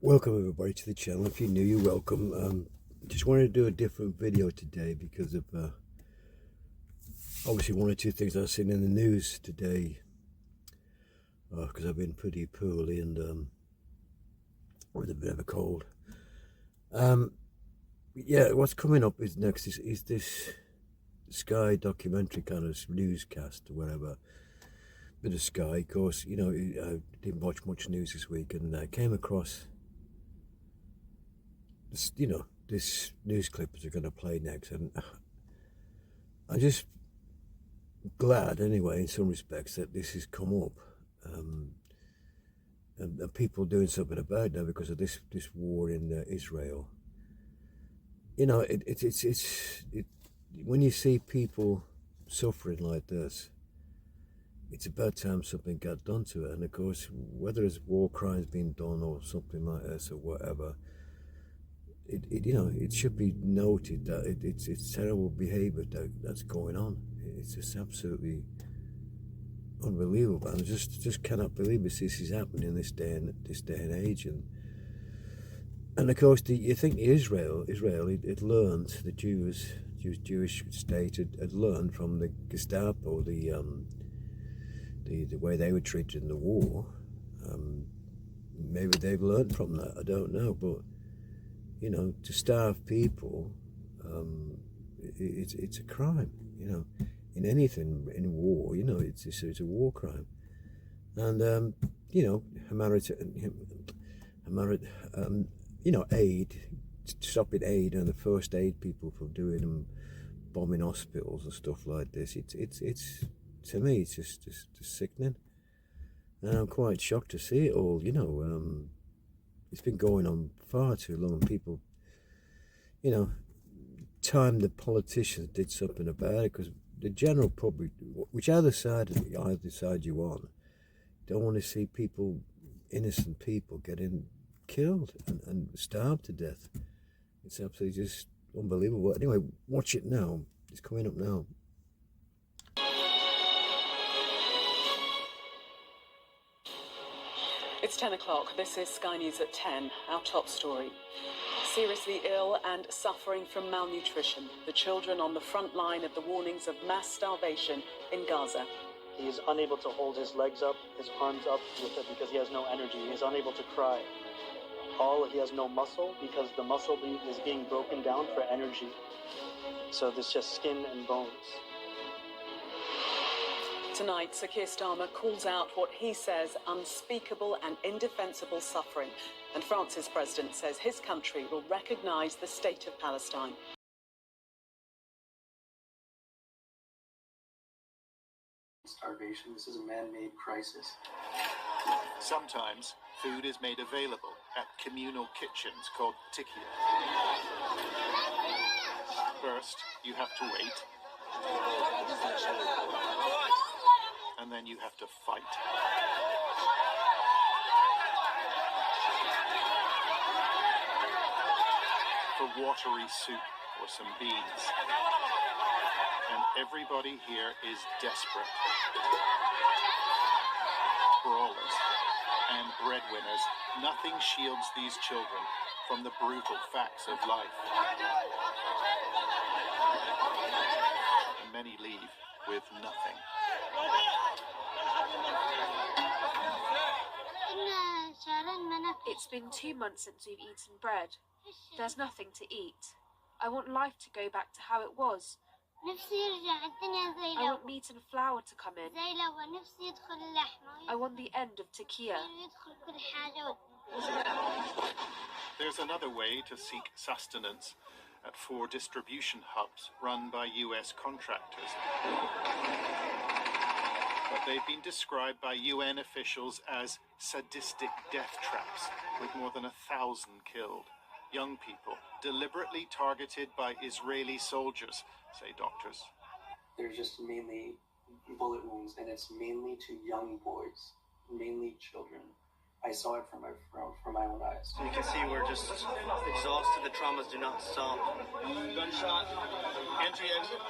Welcome everybody to the channel. If you're new, you're welcome. Just wanted to do a different video today because of obviously one or two things I've seen in the news today, because I've been pretty poorly and with a bit of a cold. Yeah, what's coming up is next is this Sky documentary kind of newscast or whatever. Bit of Sky, of course. You know, I didn't watch much news this week, and I came across this, this news clip that are going to play next, and I'm just glad, anyway, in some respects, that this has come up, and people doing something about it now because of this war in Israel. You know, when you see people suffering like this, it's about time something got done to it. And of course, whether it's war crimes being done or something like this or whatever, it should be noted that it's terrible behaviour that's going on. It's just absolutely unbelievable. And I just cannot believe this is happening in this day and age. And of course, you think Israel it learned, the Jewish state had learned from the Gestapo, the way they were treated in the war. Maybe they've learned from that. I don't know, but you know, to starve people, it's a crime. You know, in anything in war, you know, it's a war crime. And you know, aid, stopping aid and the first aid people from doing bombing hospitals and stuff like this. It's to me, it's just sickening, and I'm quite shocked to see it all. You know, it's been going on far too long. People, you know, time the politicians did something about it, because the general public, whichever side you're on, don't want to see people, innocent people, getting killed and starved to death. It's absolutely just unbelievable. Anyway, watch it now. It's coming up now. It's 10 o'clock. This is Sky News at 10, our top story. Seriously ill and suffering from malnutrition. The children on the front line of the warnings of mass starvation in Gaza. He is unable to hold his legs up, his arms up with it because he has no energy. He is unable to cry. He has no muscle because the muscle is being broken down for energy. So there's just skin and bones. Tonight, Sir Keir Starmer calls out what he says unspeakable and indefensible suffering. And France's president says his country will recognise the state of Palestine. Starvation. This is a man-made crisis. Sometimes food is made available at communal kitchens called tikia. First, you have to wait. And then you have to fight. For watery soup or some beans. And everybody here is desperate. Brawlers and breadwinners, nothing shields these children from the brutal facts of life. And many leave with nothing. It's been 2 months since we've eaten bread. There's nothing to eat. I want life to go back to how it was. I want meat and flour to come in. I want the end of Turkey. There's another way to seek sustenance at 4 distribution hubs run by US contractors. But they've been described by UN officials as sadistic death traps, with more than 1,000 killed. Young people deliberately targeted by Israeli soldiers, say doctors. They're just mainly bullet wounds, and it's mainly to young boys, mainly children. I saw it from my own eyes. You can see we're just exhausted. The traumas do not stop. Gunshot. Entry exit?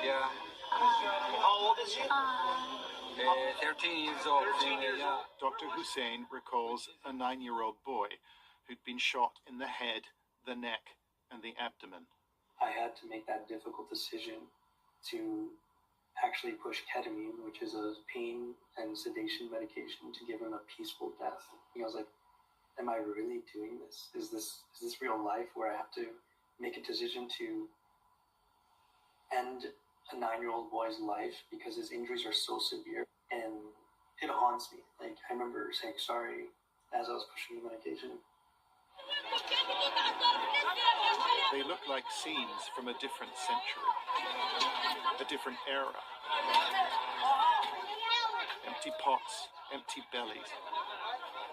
Yeah. How old is she? 13 years old. 13 years old. Dr. Hussein recalls a 9-year-old boy who'd been shot in the head, the neck, and the abdomen. I had to make that difficult decision to actually push ketamine, which is a pain and sedation medication, to give him a peaceful death. I was like, am I really doing this? Is this real life where I have to make a decision to end a 9-year-old boy's life because his injuries are so severe? And it haunts me. Like, I remember saying sorry as I was pushing the medication. They look like scenes from a different century, a different era. Empty pots, empty bellies.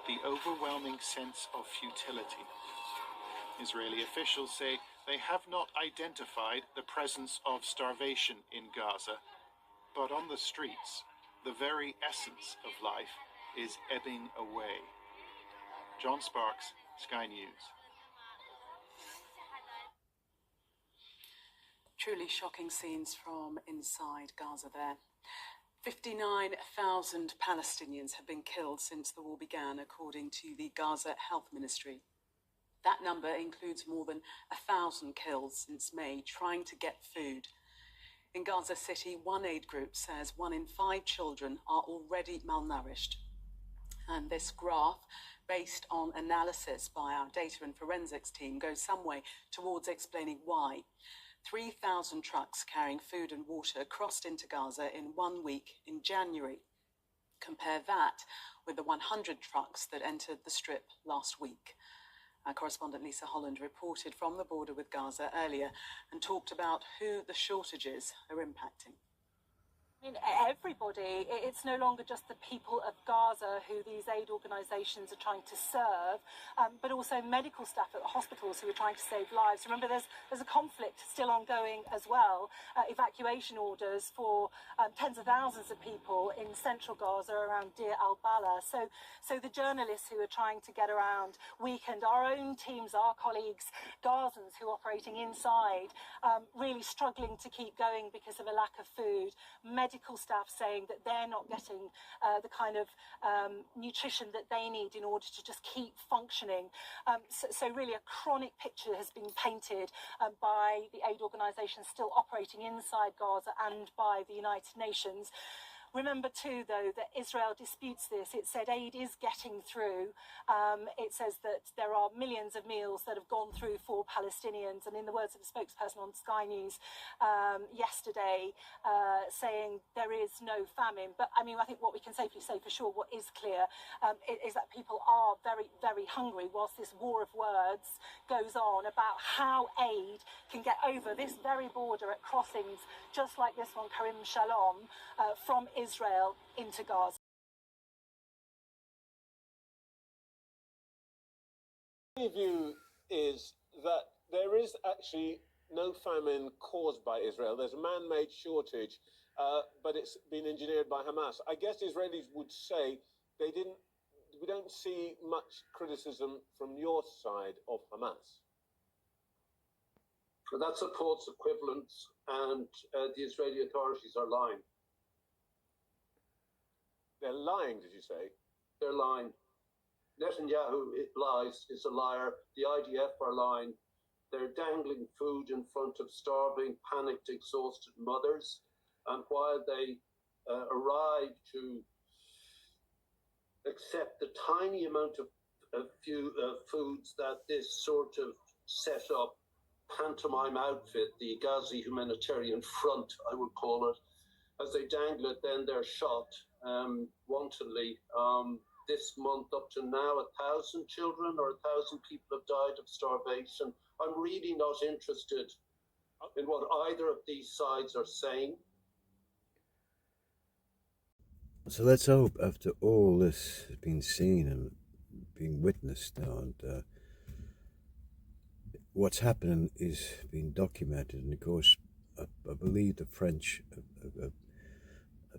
The overwhelming sense of futility. Israeli officials say they have not identified the presence of starvation in Gaza, but on the streets, the very essence of life is ebbing away. John Sparks, Sky News. Truly shocking scenes from inside Gaza there. 59,000 Palestinians have been killed since the war began, according to the Gaza Health Ministry. That number includes more than 1,000 kills since May trying to get food. In Gaza City, one aid group says 1 in 5 children are already malnourished. And this graph, based on analysis by our data and forensics team, goes some way towards explaining why. 3,000 trucks carrying food and water crossed into Gaza in 1 week in January. Compare that with the 100 trucks that entered the Strip last week. Our correspondent Lisa Holland reported from the border with Gaza earlier and talked about who the shortages are impacting. I mean, everybody. It's no longer just the people of Gaza who these aid organisations are trying to serve, but also medical staff at hospitals who are trying to save lives. Remember, there's a conflict still ongoing as well. Evacuation orders for tens of thousands of people in central Gaza around Deir al-Balah. So the journalists who are trying to get around weakened, our own teams, our colleagues, Gazans who are operating inside, really struggling to keep going because of a lack of food. Medical staff saying that they're not getting the kind of nutrition that they need in order to just keep functioning. So really a chronic picture has been painted by the aid organisations still operating inside Gaza and by the United Nations. Remember too, though, that Israel disputes this. It said aid is getting through. It says that there are millions of meals that have gone through for Palestinians. And in the words of a spokesperson on Sky News yesterday, saying there is no famine. But I mean, I think what we can safely say for sure, what is clear, is that people are very, very hungry whilst this war of words goes on about how aid can get over this very border at crossings, just like this one, Karim Shalom, from Israel into Gaza. My view is that there is actually no famine caused by Israel. There's a man-made shortage, but it's been engineered by Hamas. I guess Israelis would say we don't see much criticism from your side of Hamas. That's a false equivalence, and the Israeli authorities are lying. They're lying, did you say? They're lying. Netanyahu lies, is a liar. The IDF are lying. They're dangling food in front of starving, panicked, exhausted mothers. And while they arrive to accept the tiny amount of foods that this sort of set up pantomime outfit, the Ghazi Humanitarian Front, I would call it, as they dangle it, then they're shot wantonly. This month, up to now, 1,000 children or 1,000 people have died of starvation. I'm really not interested in what either of these sides are saying. So let's hope, after all this has been seen and being witnessed now, and what's happening is being documented, and of course I believe the French are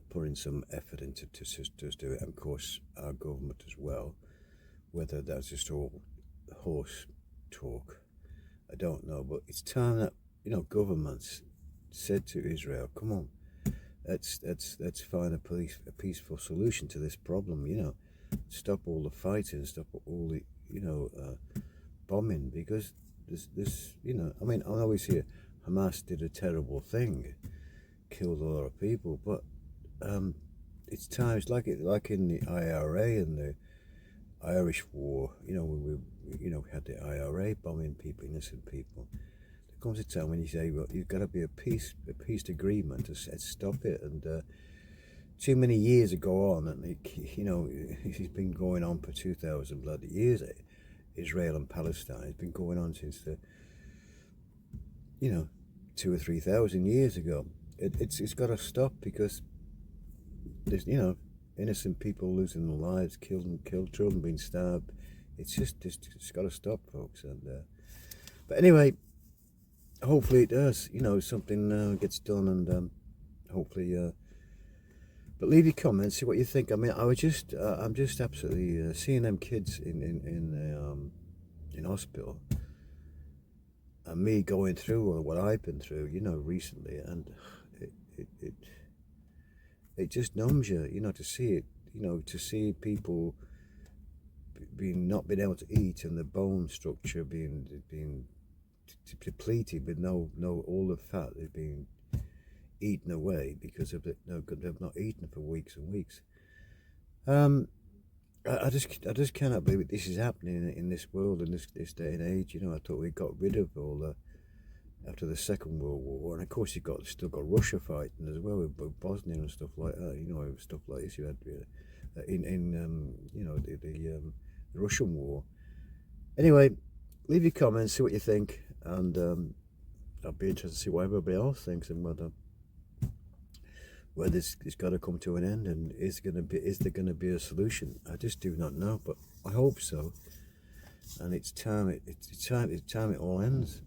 putting some effort into to do it, and of course our government as well. Whether that's just all horse talk, I don't know, but it's time that, you know, governments said to Israel, come on, let's find a peaceful solution to this problem, you know, stop all the fighting, stop all the, you know, bombing, because there's you know, I mean, I always hear Hamas did a terrible thing, killed a lot of people, but it's times like in the IRA and the Irish War, you know, we had the IRA bombing people, innocent people. There comes a time when you say, well, you've got to be a peace agreement to stop it, and too many years go on, and you know, it's been going on for 2,000 bloody years. Israel and Palestine has been going on since the, you know, 2,000 or 3,000 years ago. It's got to stop, because there's, you know, innocent people losing their lives, killed, children being starved. It's got to stop, folks. And but anyway, hopefully it does. You know, something gets done, and hopefully. But leave your comments, see what you think. I mean, I'm just absolutely seeing them kids in hospital, and me going through what I've been through, you know, recently, and it just numbs you, you know, to see it, you know, to see people not being able to eat, and the bone structure being depleted with no all the fat is being eaten away because of it. No good, they've not eaten for weeks and weeks. I just cannot believe this is happening in this world, in this day and age. You know, I thought we got rid of all the after the Second World War, and of course you still got Russia fighting as well with Bosnia and stuff like that. You know, stuff like this you had in you know, the Russian War. Anyway, leave your comments, see what you think, and I'll be interested to see what everybody else thinks, and whether this has got to come to an end, and is there going to be a solution? I just do not know, but I hope so. And it's time it all ends.